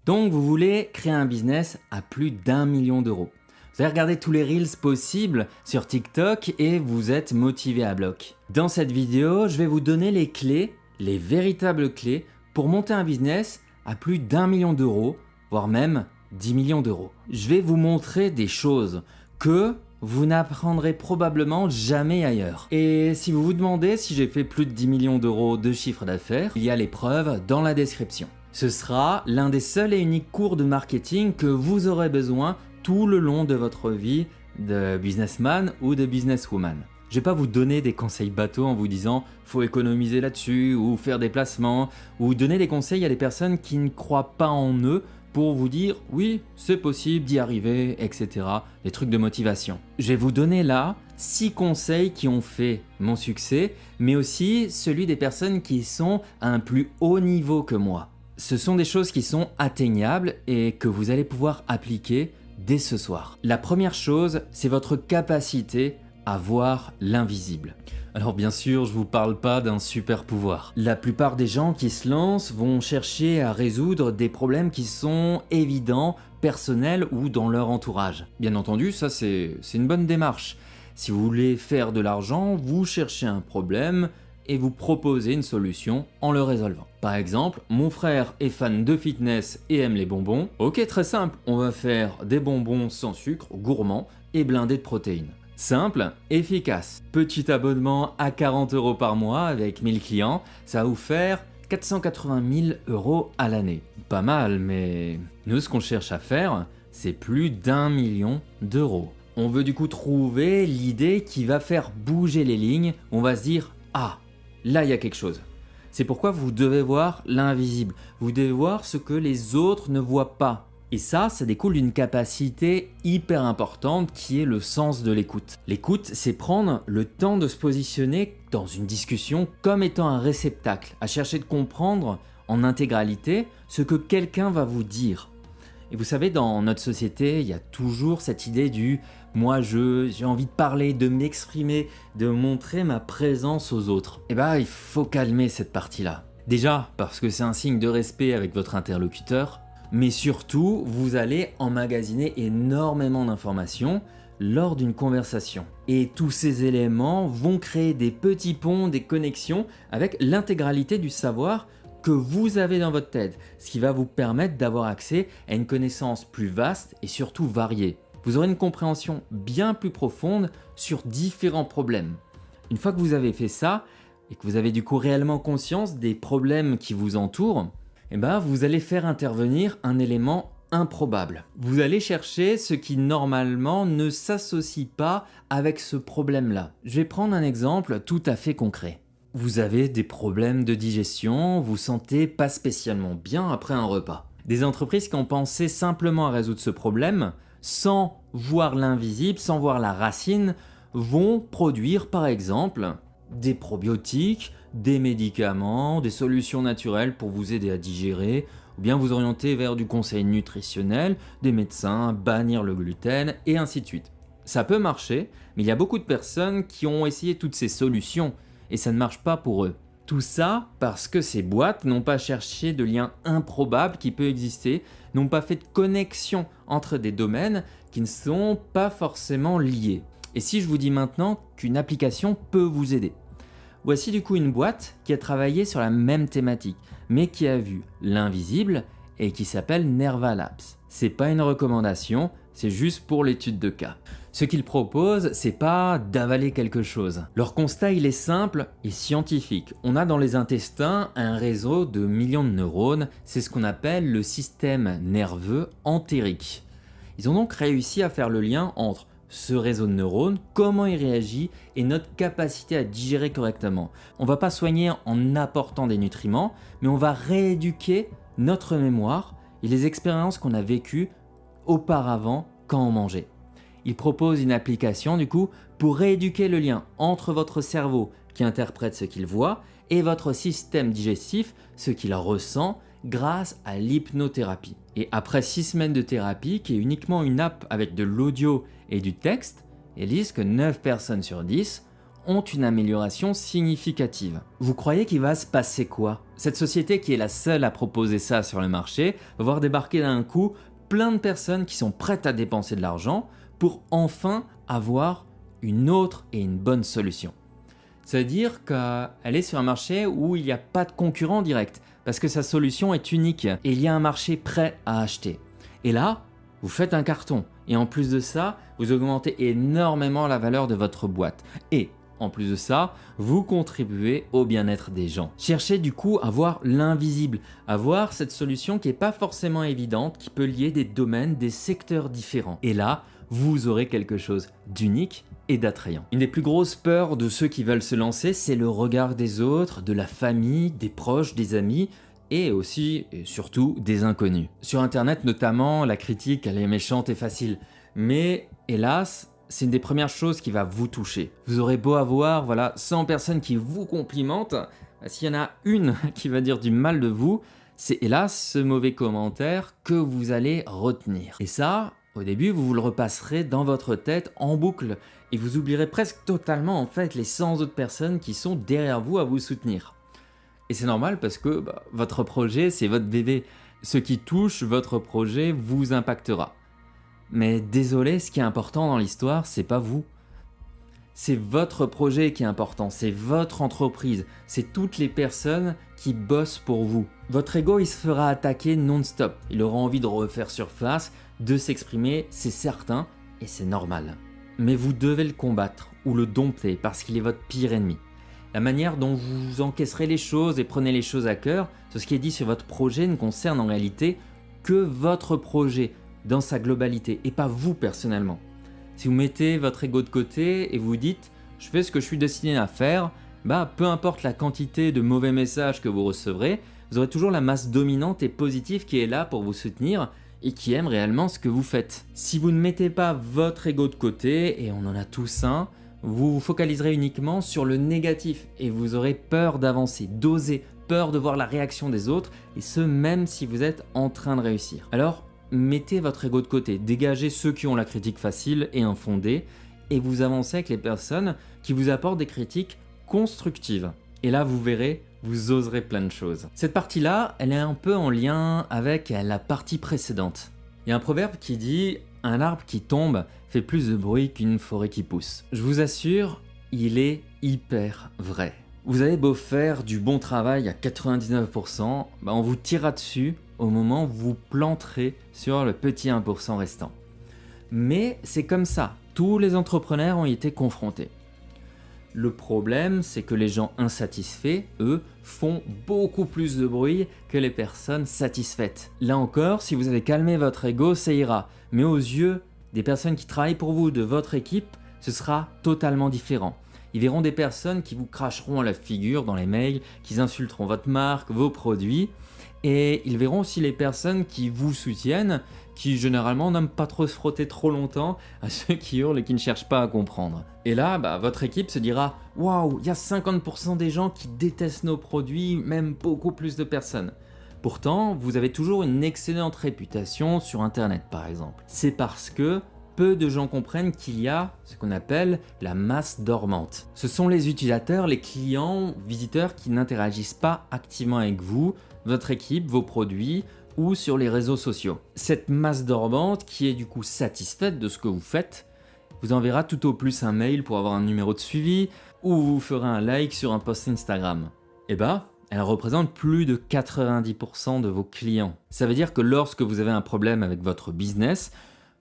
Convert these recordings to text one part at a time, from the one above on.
Donc vous voulez créer un business à plus d'1 million d'euros. Vous avez regardé tous les reels possibles sur TikTok et vous êtes motivé à bloc. Dans cette vidéo, je vais vous donner les clés, les véritables clés pour monter un business à plus d'1 million d'euros, voire même 10 millions d'euros. Je vais vous montrer des choses que vous n'apprendrez probablement jamais ailleurs. Et si vous vous demandez si j'ai fait plus de 10 millions d'euros de chiffre d'affaires, il y a les preuves dans la description. Ce sera l'un des seuls et uniques cours de marketing que vous aurez besoin tout le long de votre vie de businessman ou de businesswoman. Je vais pas vous donner des conseils bateaux en vous disant faut économiser là-dessus ou faire des placements ou donner des conseils à des personnes qui ne croient pas en eux pour vous dire oui c'est possible d'y arriver, etc. Des trucs de motivation. Je vais vous donner là 6 conseils qui ont fait mon succès mais aussi celui des personnes qui sont à un plus haut niveau que moi. Ce sont des choses qui sont atteignables et que vous allez pouvoir appliquer dès ce soir. La première chose, c'est votre capacité à voir l'invisible. Alors bien sûr, je vous parle pas d'un super pouvoir. La plupart des gens qui se lancent vont chercher à résoudre des problèmes qui sont évidents, personnels ou dans leur entourage. Bien entendu, ça c'est une bonne démarche. Si vous voulez faire de l'argent, vous cherchez un problème et vous proposez une solution en le résolvant. Par exemple, mon frère est fan de fitness et aime les bonbons. Ok, très simple, on va faire des bonbons sans sucre, gourmands et blindés de protéines. Simple, efficace. Petit abonnement à 40 € par mois avec 1000 clients, ça va vous faire 480 000 € à l'année. Pas mal, mais nous ce qu'on cherche à faire, c'est plus d'1 million d'euros. On veut du coup trouver l'idée qui va faire bouger les lignes, on va se dire « Ah, là il y a quelque chose ». C'est pourquoi vous devez voir l'invisible, vous devez voir ce que les autres ne voient pas. Et ça découle d'une capacité hyper importante qui est le sens de l'écoute. L'écoute, c'est prendre le temps de se positionner dans une discussion comme étant un réceptacle, à chercher de comprendre en intégralité ce que quelqu'un va vous dire. Et vous savez, dans notre société, il y a toujours cette idée du « moi j'ai envie de parler, de m'exprimer, de montrer ma présence aux autres ». Et il faut calmer cette partie-là. Déjà, parce que c'est un signe de respect avec votre interlocuteur, mais surtout, vous allez emmagasiner énormément d'informations lors d'une conversation. Et tous ces éléments vont créer des petits ponts, des connexions avec l'intégralité du savoir que vous avez dans votre tête, ce qui va vous permettre d'avoir accès à une connaissance plus vaste et surtout variée. Vous aurez une compréhension bien plus profonde sur différents problèmes. Une fois que vous avez fait ça et que vous avez du coup réellement conscience des problèmes qui vous entourent, vous allez faire intervenir un élément improbable. Vous allez chercher ce qui normalement ne s'associe pas avec ce problème-là. Je vais prendre un exemple tout à fait concret. Vous avez des problèmes de digestion, vous sentez pas spécialement bien après un repas. Des entreprises qui ont pensé simplement à résoudre ce problème, sans voir l'invisible, sans voir la racine, vont produire par exemple des probiotiques, des médicaments, des solutions naturelles pour vous aider à digérer, ou bien vous orienter vers du conseil nutritionnel, des médecins, bannir le gluten, et ainsi de suite. Ça peut marcher, mais il y a beaucoup de personnes qui ont essayé toutes ces solutions, et ça ne marche pas pour eux. Tout ça parce que ces boîtes n'ont pas cherché de lien improbable qui peut exister, n'ont pas fait de connexion entre des domaines qui ne sont pas forcément liés. Et si je vous dis maintenant qu'une application peut vous aider? Voici du coup une boîte qui a travaillé sur la même thématique, mais qui a vu l'invisible et qui s'appelle Nerva Labs. C'est pas une recommandation, c'est juste pour l'étude de cas. Ce qu'ils proposent, c'est pas d'avaler quelque chose. Leur constat, il est simple et scientifique. On a dans les intestins un réseau de millions de neurones, c'est ce qu'on appelle le système nerveux entérique. Ils ont donc réussi à faire le lien entre ce réseau de neurones, comment il réagit et notre capacité à digérer correctement. On ne va pas soigner en apportant des nutriments, mais on va rééduquer notre mémoire et les expériences qu'on a vécues auparavant quand on mangeait. Il propose une application du coup pour rééduquer le lien entre votre cerveau qui interprète ce qu'il voit et votre système digestif, ce qu'il ressent grâce à l'hypnothérapie. Et après 6 semaines de thérapie, qui est uniquement une app avec de l'audio et du texte, ils disent que 9 personnes sur 10 ont une amélioration significative. Vous croyez qu'il va se passer quoi? Cette société qui est la seule à proposer ça sur le marché va voir débarquer d'un coup plein de personnes qui sont prêtes à dépenser de l'argent pour enfin avoir une autre et une bonne solution. Ça veut dire qu'elle est sur un marché où il n'y a pas de concurrent direct, parce que sa solution est unique et il y a un marché prêt à acheter. Et là, vous faites un carton. Et en plus de ça, vous augmentez énormément la valeur de votre boîte. Et en plus de ça, vous contribuez au bien-être des gens. Cherchez du coup à voir l'invisible, à voir cette solution qui n'est pas forcément évidente, qui peut lier des domaines, des secteurs différents. Et là, vous aurez quelque chose d'unique et d'attrayant. Une des plus grosses peurs de ceux qui veulent se lancer, c'est le regard des autres, de la famille, des proches, des amis, et aussi et surtout des inconnus. Sur internet notamment, la critique elle est méchante et facile, mais hélas, c'est une des premières choses qui va vous toucher. Vous aurez beau avoir 100 personnes qui vous complimentent, s'il y en a une qui va dire du mal de vous, c'est hélas ce mauvais commentaire que vous allez retenir. Et ça, au début, vous le repasserez dans votre tête en boucle et vous oublierez presque totalement en fait les 100 autres personnes qui sont derrière vous à vous soutenir. Et c'est normal parce que votre projet, c'est votre bébé. Ce qui touche votre projet vous impactera. Mais désolé, ce qui est important dans l'histoire, c'est pas vous. C'est votre projet qui est important, c'est votre entreprise, c'est toutes les personnes qui bossent pour vous. Votre ego, il se fera attaquer non-stop. Il aura envie de refaire surface, de s'exprimer, c'est certain, et c'est normal. Mais vous devez le combattre ou le dompter parce qu'il est votre pire ennemi. La manière dont vous encaisserez les choses et prenez les choses à cœur, ce qui est dit sur votre projet ne concerne en réalité que votre projet dans sa globalité et pas vous personnellement. Si vous mettez votre ego de côté et vous dites « je fais ce que je suis destiné à faire », peu importe la quantité de mauvais messages que vous recevrez, vous aurez toujours la masse dominante et positive qui est là pour vous soutenir et qui aime réellement ce que vous faites. Si vous ne mettez pas votre ego de côté, et on en a tous un, vous vous focaliserez uniquement sur le négatif et vous aurez peur d'avancer, d'oser, peur de voir la réaction des autres et ce même si vous êtes en train de réussir. Alors, mettez votre ego de côté, dégagez ceux qui ont la critique facile et infondée et vous avancez avec les personnes qui vous apportent des critiques constructives. Et là, vous verrez, vous oserez plein de choses. Cette partie-là, elle est un peu en lien avec la partie précédente. Il y a un proverbe qui dit « un arbre qui tombe fait plus de bruit qu'une forêt qui pousse ». Je vous assure, il est hyper vrai. Vous avez beau faire du bon travail à 99%, on vous tirera dessus au moment où vous planterez sur le petit 1% restant. Mais c'est comme ça, tous les entrepreneurs ont été confrontés. Le problème, c'est que les gens insatisfaits, eux, font beaucoup plus de bruit que les personnes satisfaites. Là encore, si vous avez calmé votre ego, ça ira. Mais aux yeux des personnes qui travaillent pour vous, de votre équipe, ce sera totalement différent. Ils verront des personnes qui vous cracheront à la figure dans les mails, qui insulteront votre marque, vos produits. Et ils verront aussi les personnes qui vous soutiennent, qui généralement n'aiment pas trop se frotter trop longtemps à ceux qui hurlent et qui ne cherchent pas à comprendre. Et là, votre équipe se dira « Waouh, il y a 50% des gens qui détestent nos produits, même beaucoup plus de personnes. » Pourtant, vous avez toujours une excellente réputation sur Internet par exemple. C'est parce que peu de gens comprennent qu'il y a ce qu'on appelle la masse dormante. Ce sont les utilisateurs, les clients, visiteurs qui n'interagissent pas activement avec vous, votre équipe, vos produits ou sur les réseaux sociaux. Cette masse dormante qui est du coup satisfaite de ce que vous faites, vous enverra tout au plus un mail pour avoir un numéro de suivi ou vous ferez un like sur un post Instagram. Elle représente plus de 90% de vos clients. Ça veut dire que lorsque vous avez un problème avec votre business,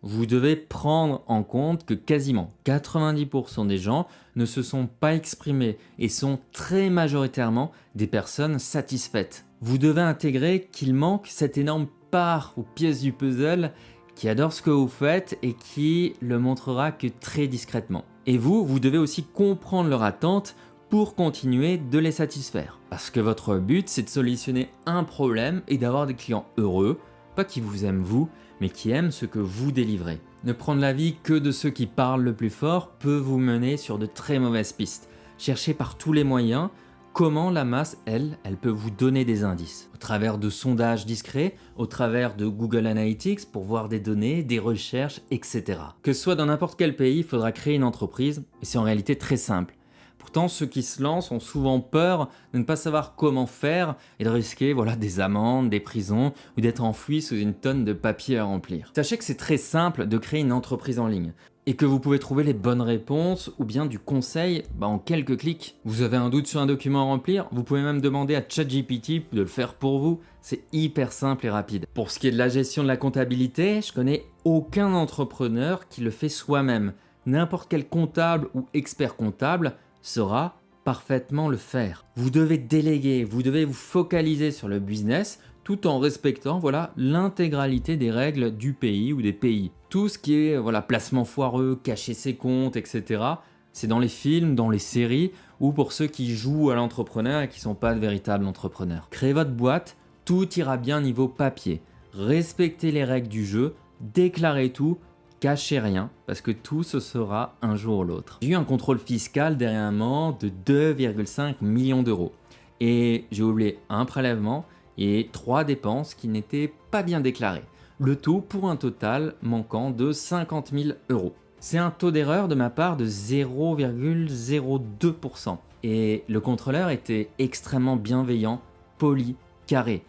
vous devez prendre en compte que quasiment 90% des gens ne se sont pas exprimés et sont très majoritairement des personnes satisfaites. Vous devez intégrer qu'il manque cette énorme part ou pièce du puzzle qui adore ce que vous faites et qui le montrera que très discrètement. Et vous devez aussi comprendre leurs attentes pour continuer de les satisfaire. Parce que votre but, c'est de solutionner un problème et d'avoir des clients heureux, pas qui vous aiment vous, mais qui aiment ce que vous délivrez. Ne prendre l'avis que de ceux qui parlent le plus fort peut vous mener sur de très mauvaises pistes. Cherchez par tous les moyens comment la masse, elle peut vous donner des indices. Au travers de sondages discrets, au travers de Google Analytics pour voir des données, des recherches, etc. Que ce soit dans n'importe quel pays, il faudra créer une entreprise et c'est en réalité très simple. Pourtant, ceux qui se lancent ont souvent peur de ne pas savoir comment faire et de risquer des amendes, des prisons ou d'être enfouis sous une tonne de papiers à remplir. Sachez que c'est très simple de créer une entreprise en ligne et que vous pouvez trouver les bonnes réponses ou bien du conseil en quelques clics. Vous avez un doute sur un document à remplir, vous pouvez même demander à ChatGPT de le faire pour vous. C'est hyper simple et rapide. Pour ce qui est de la gestion de la comptabilité, je connais aucun entrepreneur qui le fait soi-même. N'importe quel comptable ou expert comptable saura parfaitement le faire. Vous devez déléguer, vous devez vous focaliser sur le business tout en respectant l'intégralité des règles du pays ou des pays. Tout ce qui est placement foireux, cacher ses comptes, etc. C'est dans les films, dans les séries ou pour ceux qui jouent à l'entrepreneur et qui ne sont pas de véritables entrepreneurs. Créez votre boîte, tout ira bien niveau papier. Respectez les règles du jeu, déclarez tout, cachez rien parce que tout se saura un jour ou l'autre. J'ai eu un contrôle fiscal dernièrement de 2,5 millions d'euros et j'ai oublié un prélèvement et 3 dépenses qui n'étaient pas bien déclarées. Le tout pour un total manquant de 50 000 euros. C'est un taux d'erreur de ma part de 0,02%. Et le contrôleur était extrêmement bienveillant, poli, carré.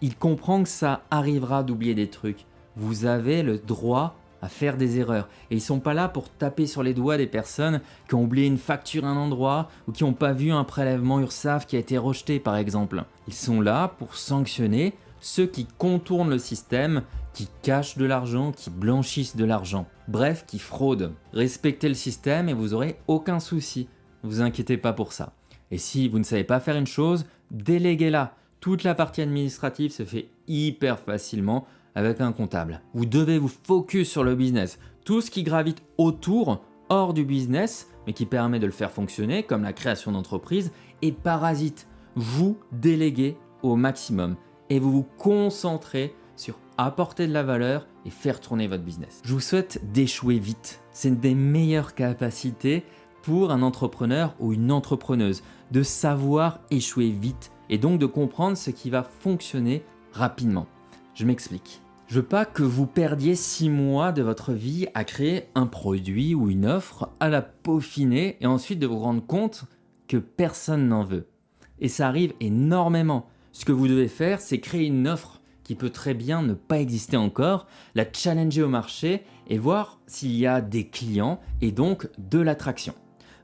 Il comprend que ça arrivera d'oublier des trucs. Vous avez le droit à faire des erreurs. Et ils sont pas là pour taper sur les doigts des personnes qui ont oublié une facture à un endroit ou qui n'ont pas vu un prélèvement URSSAF qui a été rejeté par exemple. Ils sont là pour sanctionner ceux qui contournent le système, qui cachent de l'argent, qui blanchissent de l'argent. Bref, qui fraudent. Respectez le système et vous aurez aucun souci. Ne vous inquiétez pas pour ça. Et si vous ne savez pas faire une chose, déléguez-la. Toute la partie administrative se fait hyper facilement avec un comptable. Vous devez vous focus sur le business. Tout ce qui gravite autour, hors du business, mais qui permet de le faire fonctionner, comme la création d'entreprise, est parasite. Vous déléguez au maximum et vous vous concentrez sur apporter de la valeur et faire tourner votre business. Je vous souhaite d'échouer vite. C'est une des meilleures capacités pour un entrepreneur ou une entrepreneuse, de savoir échouer vite et donc de comprendre ce qui va fonctionner rapidement. Je m'explique. Je veux pas que vous perdiez 6 mois de votre vie à créer un produit ou une offre, à la peaufiner et ensuite de vous rendre compte que personne n'en veut. Et ça arrive énormément. Ce que vous devez faire, c'est créer une offre qui peut très bien ne pas exister encore, la challenger au marché et voir s'il y a des clients et donc de l'attraction.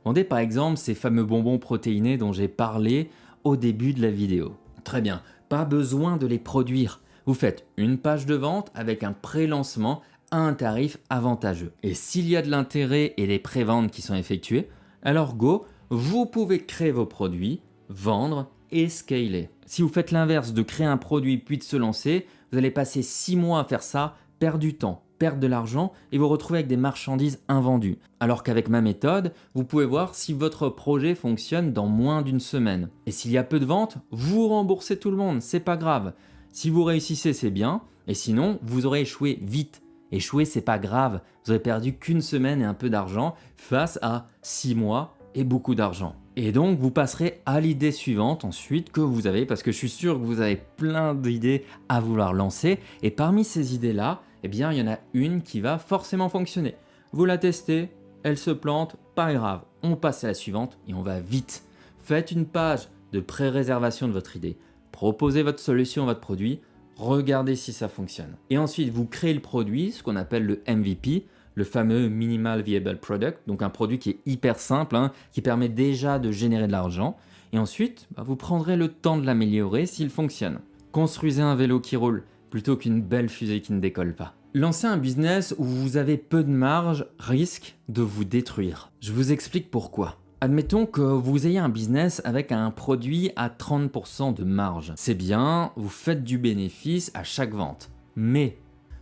Vendez par exemple ces fameux bonbons protéinés dont j'ai parlé au début de la vidéo. Très bien, pas besoin de les produire. Vous faites une page de vente avec un pré-lancement à un tarif avantageux. Et s'il y a de l'intérêt et des pré-ventes qui sont effectuées, alors go, vous pouvez créer vos produits, vendre et scaler. Si vous faites l'inverse de créer un produit puis de se lancer, vous allez passer 6 mois à faire ça, perdre du temps, perdre de l'argent et vous retrouver avec des marchandises invendues. Alors qu'avec ma méthode, vous pouvez voir si votre projet fonctionne dans moins d'une semaine. Et s'il y a peu de ventes, vous remboursez tout le monde, c'est pas grave. Si vous réussissez, c'est bien, et sinon, vous aurez échoué vite. Échouer, c'est pas grave, vous aurez perdu qu'une semaine et un peu d'argent face à 6 mois et beaucoup d'argent. Et donc, vous passerez à l'idée suivante ensuite que vous avez, parce que je suis sûr que vous avez plein d'idées à vouloir lancer, et parmi ces idées-là, il y en a une qui va forcément fonctionner. Vous la testez, elle se plante, pas grave, on passe à la suivante et on va vite. Faites une page de pré-réservation de votre idée. Proposez votre solution, votre produit, regardez si ça fonctionne. Et ensuite, vous créez le produit, ce qu'on appelle le MVP, le fameux Minimal Viable Product, donc un produit qui est hyper simple, qui permet déjà de générer de l'argent. Et ensuite, vous prendrez le temps de l'améliorer s'il fonctionne. Construisez un vélo qui roule, plutôt qu'une belle fusée qui ne décolle pas. Lancer un business où vous avez peu de marge risque de vous détruire. Je vous explique pourquoi. Admettons que vous ayez un business avec un produit à 30% de marge. C'est bien, vous faites du bénéfice à chaque vente. Mais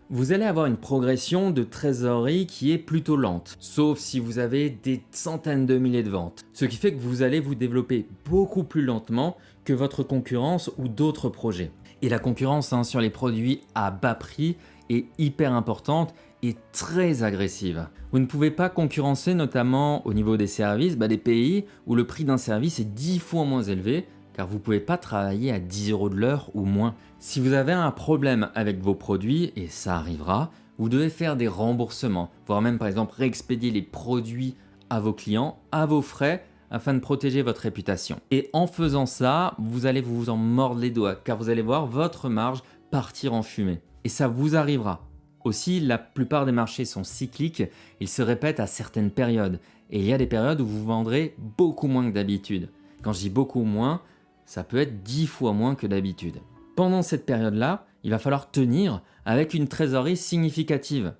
vous allez avoir une progression de trésorerie qui est plutôt lente, sauf si vous avez des centaines de milliers de ventes. Ce qui fait que vous allez vous développer beaucoup plus lentement que votre concurrence ou d'autres projets. Et la concurrence sur les produits à bas prix est hyper importante et très agressive. Vous ne pouvez pas concurrencer notamment au niveau des services des pays où le prix d'un service est 10 fois moins élevé car vous ne pouvez pas travailler à 10 € de l'heure ou moins. Si vous avez un problème avec vos produits, et ça arrivera, vous devez faire des remboursements, voire même par exemple réexpédier les produits à vos clients, à vos frais, afin de protéger votre réputation. Et en faisant ça, vous allez vous en mordre les doigts car vous allez voir votre marge partir en fumée. Et ça vous arrivera. Aussi, la plupart des marchés sont cycliques, ils se répètent à certaines périodes. Et il y a des périodes où vous vendrez beaucoup moins que d'habitude. Quand je dis beaucoup moins, ça peut être 10 fois moins que d'habitude. Pendant cette période-là, il va falloir tenir avec une trésorerie significative.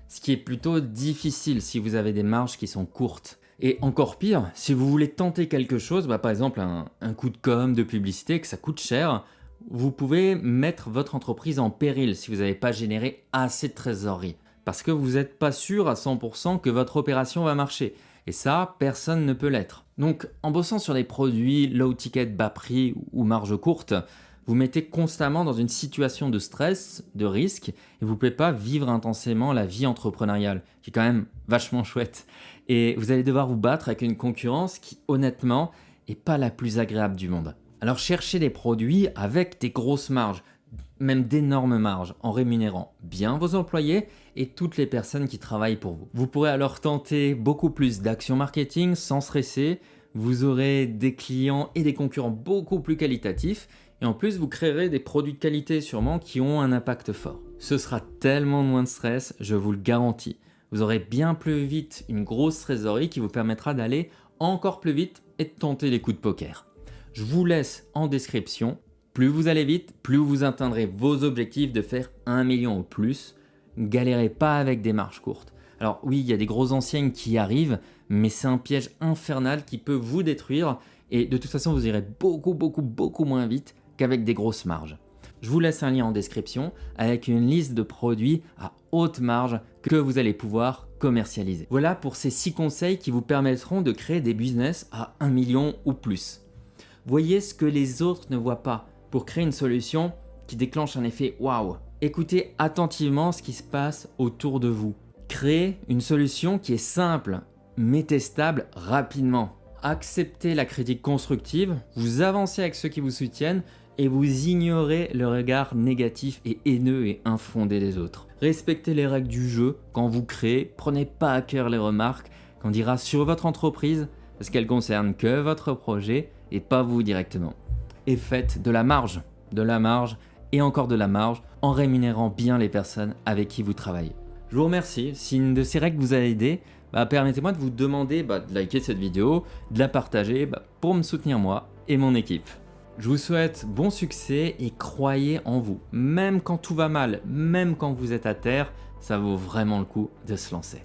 Ce qui est plutôt difficile si vous avez des marges qui sont courtes. Et encore pire, si vous voulez tenter quelque chose, par exemple un coup de com, de publicité, que ça coûte cher, vous pouvez mettre votre entreprise en péril si vous n'avez pas généré assez de trésorerie. Parce que vous n'êtes pas sûr à 100% que votre opération va marcher. Et ça, personne ne peut l'être. Donc en bossant sur des produits low ticket, bas prix ou marge courte, vous mettez constamment dans une situation de stress, de risque, et vous ne pouvez pas vivre intensément la vie entrepreneuriale, qui est quand même vachement chouette. Et vous allez devoir vous battre avec une concurrence qui, honnêtement, n'est pas la plus agréable du monde. Alors cherchez des produits avec des grosses marges, même d'énormes marges, en rémunérant bien vos employés et toutes les personnes qui travaillent pour vous. Vous pourrez alors tenter beaucoup plus d'actions marketing sans stresser, vous aurez des clients et des concurrents beaucoup plus qualitatifs, et en plus vous créerez des produits de qualité sûrement qui ont un impact fort. Ce sera tellement moins de stress, je vous le garantis. Vous aurez bien plus vite une grosse trésorerie qui vous permettra d'aller encore plus vite et de tenter des coups de poker. Je vous laisse en description. Plus vous allez vite, plus vous atteindrez vos objectifs de faire 1 million ou plus. Galérez pas avec des marges courtes. Alors oui, il y a des grosses enseignes qui y arrivent, mais c'est un piège infernal qui peut vous détruire et de toute façon vous irez beaucoup moins vite qu'avec des grosses marges. Je vous laisse un lien en description avec une liste de produits à haute marge que vous allez pouvoir commercialiser. Voilà pour ces 6 conseils qui vous permettront de créer des business à 1 million ou plus. Voyez ce que les autres ne voient pas pour créer une solution qui déclenche un effet waouh. Écoutez attentivement ce qui se passe autour de vous. Créez une solution qui est simple mais testable rapidement. Acceptez la critique constructive, vous avancez avec ceux qui vous soutiennent et vous ignorez le regard négatif et haineux et infondé des autres. Respectez les règles du jeu quand vous créez, prenez pas à cœur les remarques qu'on dira sur votre entreprise parce qu'elles concernent que votre projet et pas vous directement. Et faites de la marge et encore de la marge en rémunérant bien les personnes avec qui vous travaillez. Je vous remercie. Si une de ces règles vous a aidé, permettez-moi de vous demander de liker cette vidéo, de la partager pour me soutenir moi et mon équipe. Je vous souhaite bon succès et croyez en vous. Même quand tout va mal, même quand vous êtes à terre, ça vaut vraiment le coup de se lancer.